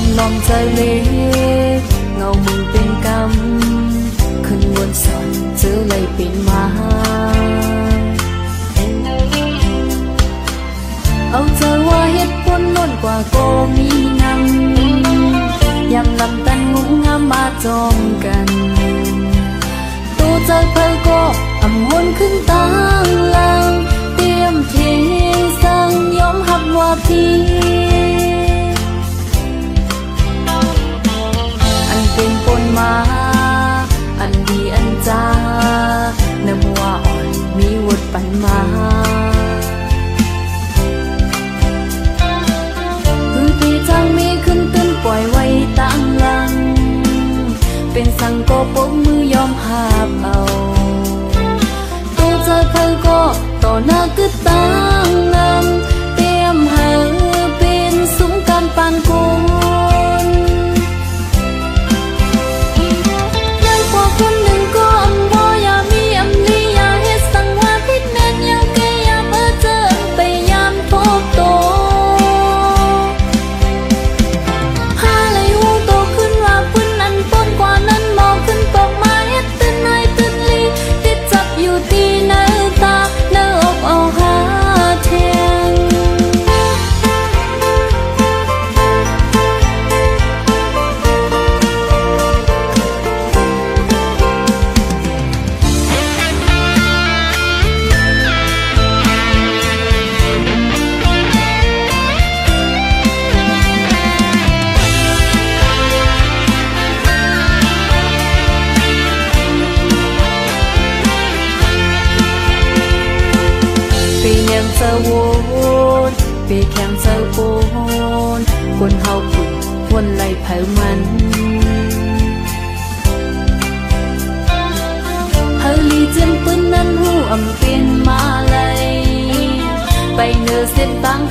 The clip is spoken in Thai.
ำนองใจเล็กเงามือเป็นกำขึ้นวนสอนเจอเลยเป็นมาเอาเธอว่าเหตุผลล้นกว่าก็มีนังยำลำตันงุ้มงามมาจอมกันตัวใจเพอก็อำวนขึ้นตางลังเตรียมเทสั่งยอมหับว่าพี่อันเป็นปนมาอันดีอันจ้าน้ำว่าอ่อนมีวุฒิปันมาจังมีขึ้นตื้นปล่อยไว้ตั้งหลังเป็นสังก็ปกมือยอมหาบเอาตัวเธอเพอก็ต่อหน้าก็ตั้งนำเตรียมให้เป็นซุ้มการปานกุลยังกว่าคนหนึ่งก็อำบ่อย่ามีอำลีอย่าเฮ็ดสังว่าพิษแม่นยังแกยามเจอไปยามทบโตเจอวนปีแข่งเจอโอนคนเฮาฝึกวนไหลเผามันเฮาลีเจียนปืนนั้นหูอำเป็นมาเลยไปเนื้อเส้นบาง